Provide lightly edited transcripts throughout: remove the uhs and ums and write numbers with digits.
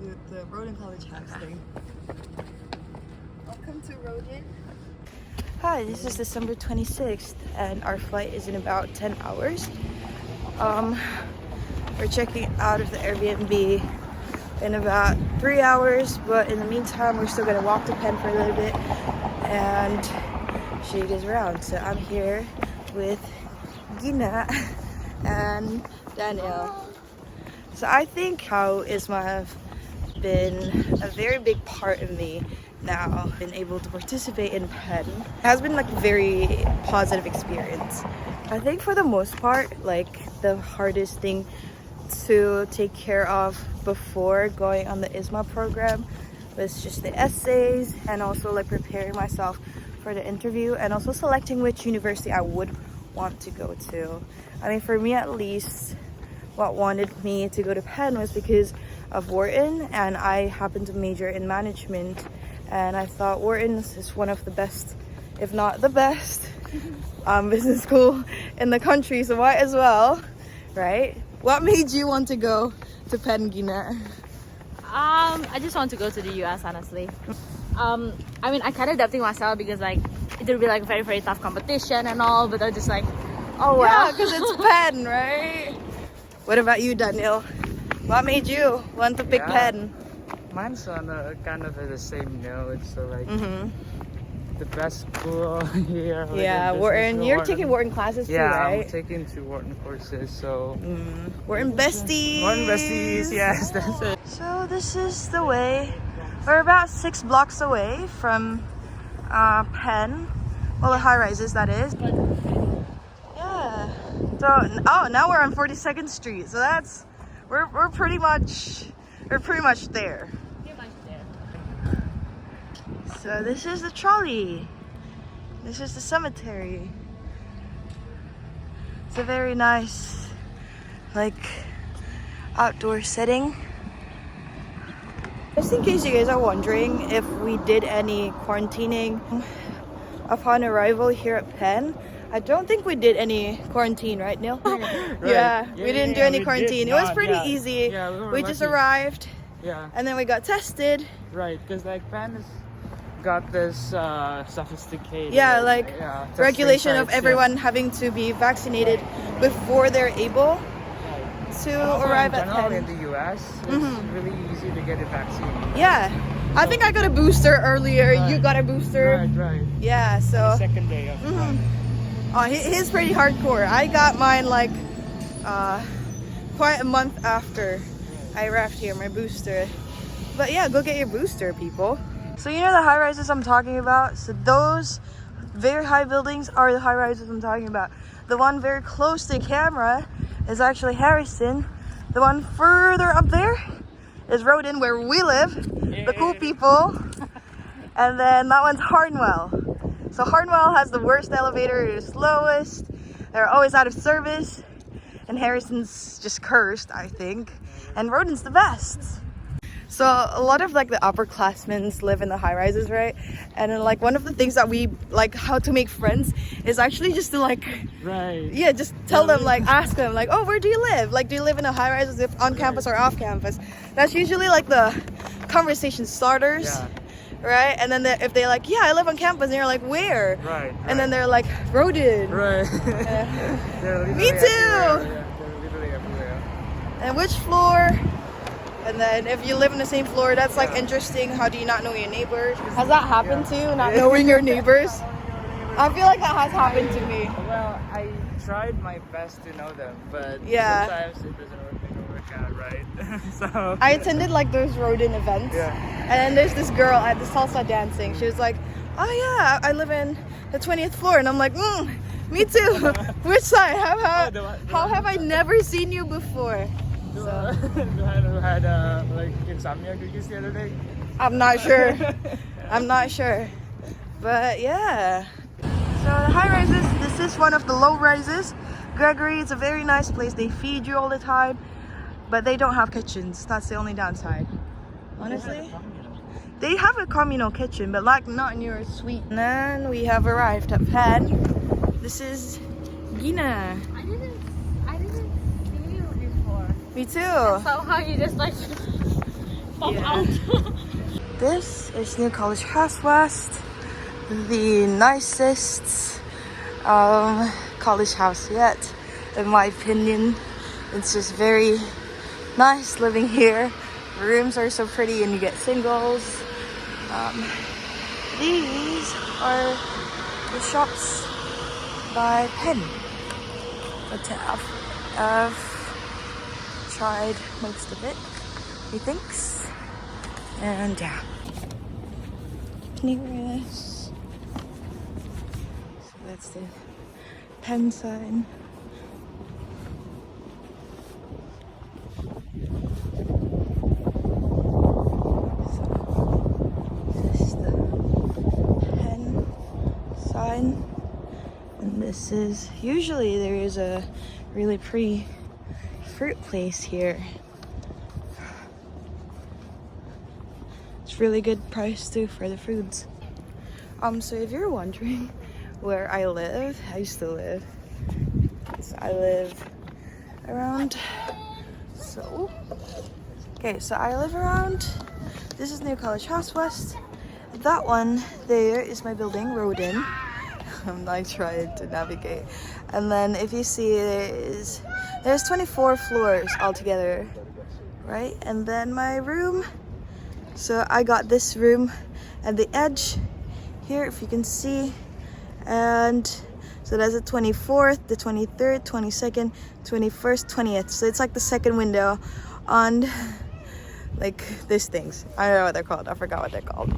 the Roden College House thing. Welcome to Roden. Hi, this is December 26th and our flight is in about 10 hours. We're checking out of the Airbnb in about 3 hours, but in the meantime we're still gonna walk to Penn for a little bit and show you guys around. So I'm here with Gina and Daniel. So I think how IISMA have been a very big part of me now, been able to participate in Penn. It has been like a very positive experience. I think for the most part, like the hardest thing to take care of before going on the IISMA program was just the essays and also like preparing myself for the interview and also selecting which university I would want to go to. I mean, for me at least, what wanted me to go to Penn was because of Wharton, and I happened to major in management, and I thought Wharton is one of the best, if not the best, business school in the country, so might as well, right? What made you want to go to Penn, Gina? I just want to go to the US, honestly. I mean, I kind of doubting myself because like it would be like very, very tough competition and all, but I'm just like, oh well. Yeah, because it's Penn, right? What about you, Daniel? What made you want to pick Penn? Mine's on a kind of the same note, so like the best school here. Like Yeah, Wharton. You're taking Wharton classes too, right? Yeah, I'm taking 2 Wharton courses, so Wharton besties. Wharton besties, yes, that's it. So this is the way. We're about 6 blocks away from Penn. Well, the high rises, that is. Yeah. So now we're on 42nd Street. So that's we're pretty much there. Pretty much there. So this is the trolley. This is the cemetery. It's a very nice, like, outdoor setting. Just in case you guys are wondering if we did any quarantining upon arrival here at Penn, I don't think we did any quarantine, right, Neil? Right. Yeah, we didn't do any quarantine. It was pretty easy. Yeah, we just arrived. Yeah. And then we got tested. Right, because like Penn has got this sophisticated regulation of sites, everyone having to be vaccinated before they're able to arrive at Penn. In the US, it's really easy to get a vaccine. Yeah, I think I got a booster earlier. Right. You got a booster. Right. Yeah, so The second day of oh, his pretty hardcore. I got mine like quite a month after I arrived here, my booster. But yeah, go get your booster, people. So you know the high rises I'm talking about? So those very high buildings are the high rises I'm talking about. The one very close to the camera is actually Harrison. The one further up there is Roden, where we live, the cool people. And then that one's Harnwell. So Harnwell has the worst elevator, it is slowest. They're always out of service. And Harrison's just cursed, I think. And Roden's the best. So a lot of like the upperclassmen live in the high rises, right? And then, like one of the things that we like how to make friends is actually just to like just tell them, like ask them like, oh, where do you live? Like, do you live in a high rise, if on campus or off campus? That's usually like the conversation starters. Right? And then if they're like, yeah, I live on campus, and you're like, where? Right. And then they're like, Roden. Right. Me too. They're literally everywhere. And which floor? And then if you live in the same floor, that's like interesting. How do you not know your neighbors? Has that happened to you, not knowing your neighbors? I feel like that has happened to me. Well, I tried my best to know them, but sometimes it doesn't work out, right? So I attended like those Roden events, and then there's this girl at the salsa dancing. She was like, oh yeah, I live in the 20th floor, and I'm like, me too. Which side? How have I never seen you before? Who had like insomnia cookies the other day? I'm not sure. I'm not sure. But yeah. So the high rises, this is one of the low rises. Gregory, it's a very nice place. They feed you all the time, but they don't have kitchens. That's the only downside. Honestly. They have a communal kitchen, but like not in your suite. And then we have arrived at Penn. This is Gina. I didn't see you before. Me too. Somehow you just like pop out. This is New College House West, the nicest college house yet, in my opinion. It's just very nice living here. Rooms are so pretty and you get singles. These are the shops by Penn. But I've tried most of it, methinks. And yeah. Nearest. So that's the Penn sign. And this is, usually there is a really pretty fruit place here. It's really good price too for the fruits. So if you're wondering where I live, I used to live. So I live around, so I live around, this is New College House West. That one there is my building, Rodin. I tried to navigate. And then if you see, there's 24 floors altogether, right? And then my room. So I got this room at the edge here, if you can see. And so that's the 24th, the 23rd, 22nd, 21st, 20th. So it's like the second window on like these things. I don't know what they're called. I forgot what they're called.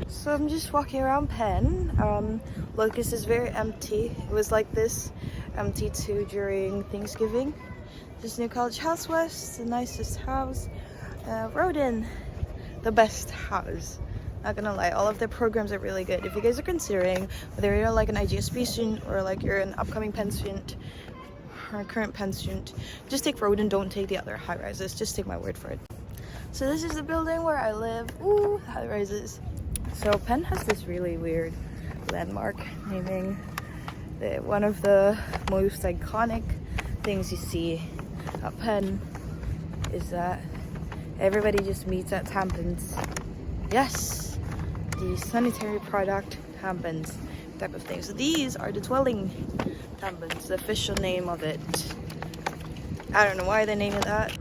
So I'm just walking around Penn. Look, this is very empty. It was like this empty too during Thanksgiving. This New College House West, the nicest house. Rodin, the best house. Not gonna lie, all of their programs are really good. If you guys are considering whether you're like an IGSP student or like you're an upcoming Penn student or a current Penn student, just take Rodin, don't take the other high rises. Just take my word for it. So this is the building where I live. Ooh, high rises. So Penn has this really weird landmark naming. One of the most iconic things you see at Penn is that everybody just meets at tampons. Yes, the sanitary product tampons type of thing. So these are the dwelling tampons, the official name of it. I don't know why they named it that.